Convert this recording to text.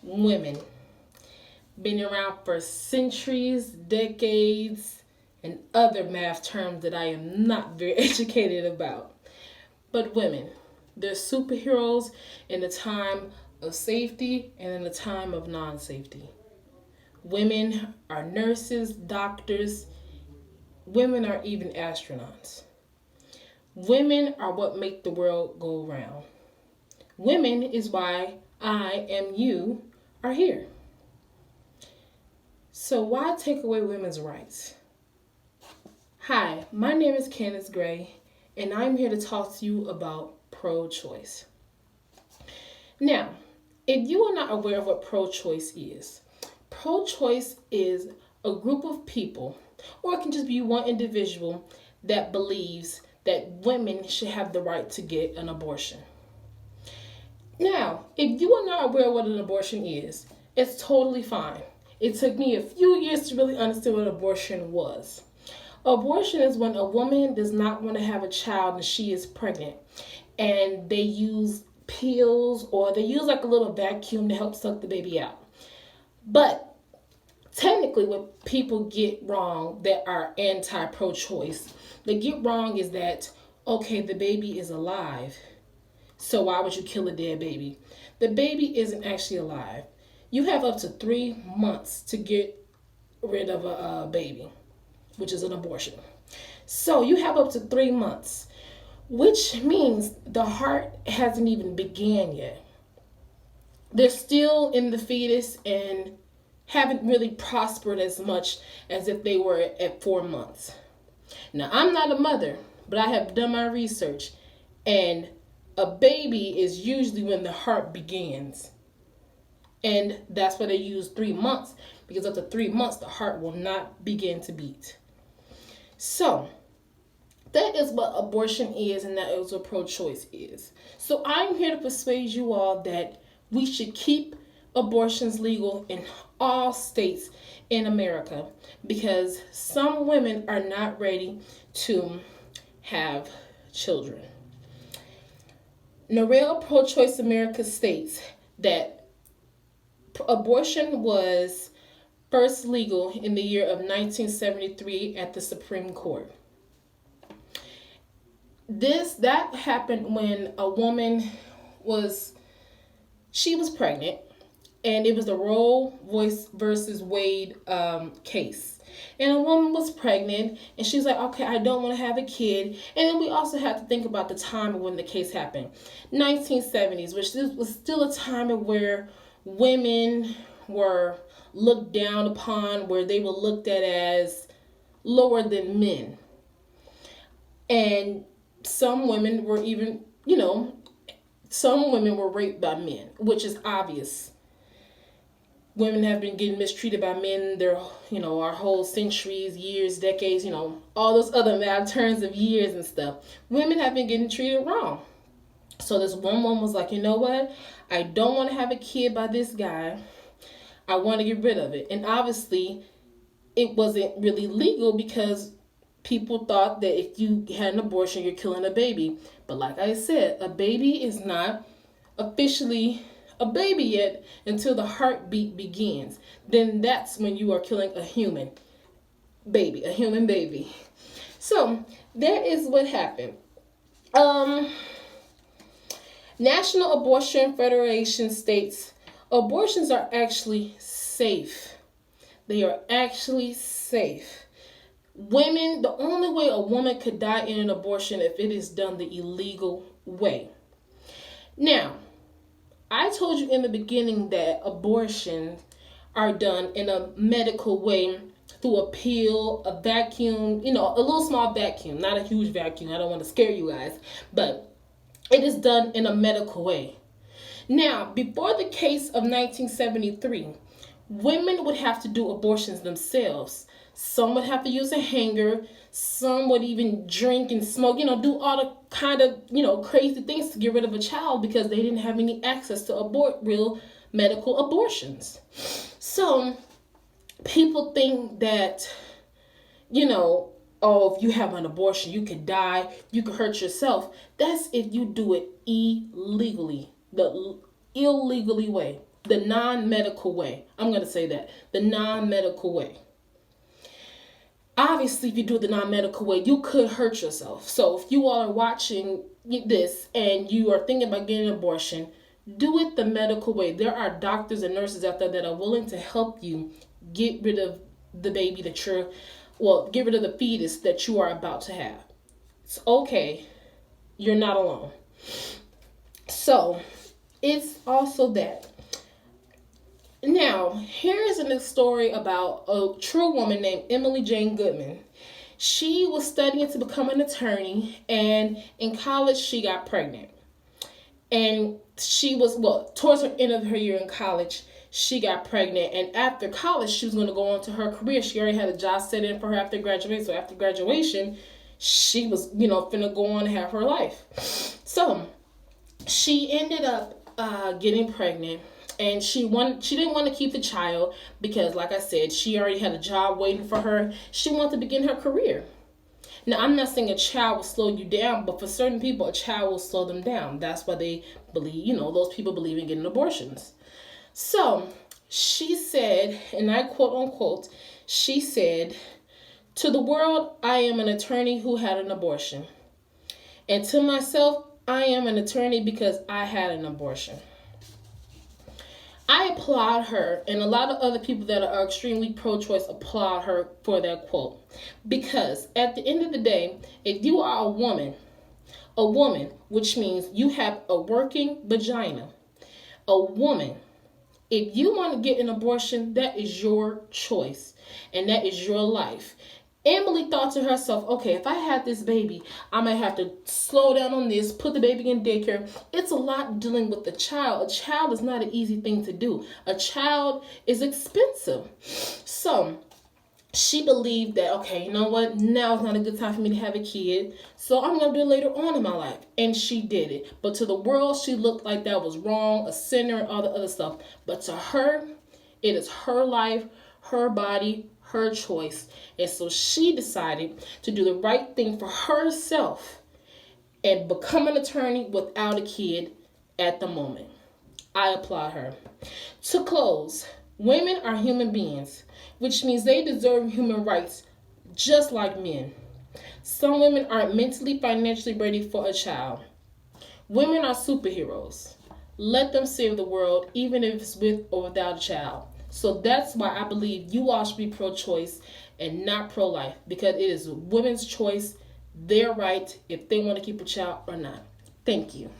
women. Been around for centuries, decades, and other math terms that I am not very educated about. But women, they're superheroes in a time of safety and in a time of non safety. Women are nurses, doctors, women are even astronauts. Women are what make the world go round. Women is why I and you are here. So why take away women's rights? Hi, my name is Candace Gray, and I'm here to talk to you about pro-choice. Now, if you are not aware of what pro-choice is a group of people, or it can just be one individual that believes that women should have the right to get an abortion. Now, if you are not aware of what an abortion is, it's totally fine. It took me a few years to really understand what abortion was. Abortion is when a woman does not want to have a child and she is pregnant, and they use pills or they use like a little vacuum to help suck the baby out. But technically, what people get wrong that are anti-pro-choice, they get wrong is that, okay, the baby is alive, so why would you kill a dead baby? The baby isn't actually alive. You have up to 3 months to get rid of a baby, which is an abortion. So you have up to 3 months, which means the heart hasn't even began yet. They're still in the fetus and haven't really prospered as much as if they were at 4 months. Now, I'm not a mother, but I have done my research, and a baby is usually when the heart begins. And that's why they use 3 months, because up to 3 months, the heart will not begin to beat. So, that is what abortion is, and that is what pro-choice is. So, I'm here to persuade you all that we should keep abortions legal in all states in America, because some women are not ready to have children. NARAL Pro-Choice America states that abortion was first legal in the year of 1973 at the Supreme Court. That happened when a woman was pregnant, and it was the Roe versus Wade case. And a woman was pregnant, and she's like, okay, I don't want to have a kid. And then we also have to think about the time of when the case happened. 1970s, which was still a time where women were looked down upon, where they were looked at as lower than men. And some women were even, some women were raped by men, which is obvious. Women have been getting mistreated by men our whole centuries, years, decades, all those other math terms of years and stuff. Women have been getting treated wrong. So this one woman was like, you know what? I don't want to have a kid by this guy. I want to get rid of it. And obviously, it wasn't really legal because people thought that if you had an abortion, you're killing a baby. But like I said, a baby is not officially a baby yet until the heartbeat begins. Then that's when you are killing a human baby. So that is what happened. National Abortion Federation states abortions are actually safe. They are actually safe. Women, the only way a woman could die in an abortion if it is done the illegal way. Now, I told you in the beginning that abortions are done in a medical way through a pill, a vacuum, a little small vacuum, not a huge vacuum. I don't want to scare you guys, but it is done in a medical way. Now, before the case of 1973, women would have to do abortions themselves. Some would have to use a hanger. Some would even drink and smoke, do all the kind of, crazy things to get rid of a child because they didn't have any access to real medical abortions. So people think that, if you have an abortion, you could die, you could hurt yourself. That's if you do it illegally, the illegally way. the non-medical way. I'm going to say that. The non-medical way. Obviously, if you do it the non-medical way, you could hurt yourself. So if you all are watching this and you are thinking about getting an abortion, do it the medical way. There are doctors and nurses out there that are willing to help you get rid of the baby that get rid of the fetus that you are about to have. It's okay. You're not alone. So it's also that. Now, here is a story about a true woman named Emily Jane Goodman. She was studying to become an attorney, and in college she got pregnant. And she was, towards the end of her year in college, she got pregnant. And after college, she was going to go on to her career. She already had a job set in for her after graduation. So after graduation, she was, finna go on and have her life. So she ended up getting pregnant. And she didn't want to keep the child because, like I said, she already had a job waiting for her. She wanted to begin her career. Now, I'm not saying a child will slow you down, but for certain people, a child will slow them down. That's why they believe, those people believe in getting abortions. So she said, and I quote unquote, she said, "To the world, I am an attorney who had an abortion. And to myself, I am an attorney because I had an abortion." I applaud her, and a lot of other people that are extremely pro-choice applaud her for that quote. Because at the end of the day, if you are a woman, which means you have a working vagina, a woman, if you want to get an abortion, that is your choice, and that is your life. Emily thought to herself, okay, if I had this baby, I might have to slow down on this, put the baby in daycare. It's a lot dealing with the child. A child is not an easy thing to do. A child is expensive. So she believed that, okay, you know what? Now is not a good time for me to have a kid. So I'm going to do it later on in my life. And she did it. But to the world, she looked like that was wrong, a sinner, all the other stuff. But to her, it is her life, her body, her choice. And so she decided to do the right thing for herself and become an attorney without a kid at the moment. I applaud her. To close, women are human beings, which means they deserve human rights just like men. Some women aren't mentally, financially ready for a child. Women are superheroes. Let them save the world, even if it's with or without a child. So that's why I believe you all should be pro-choice and not pro-life, because it is women's choice, their right, if they want to keep a child or not. Thank you.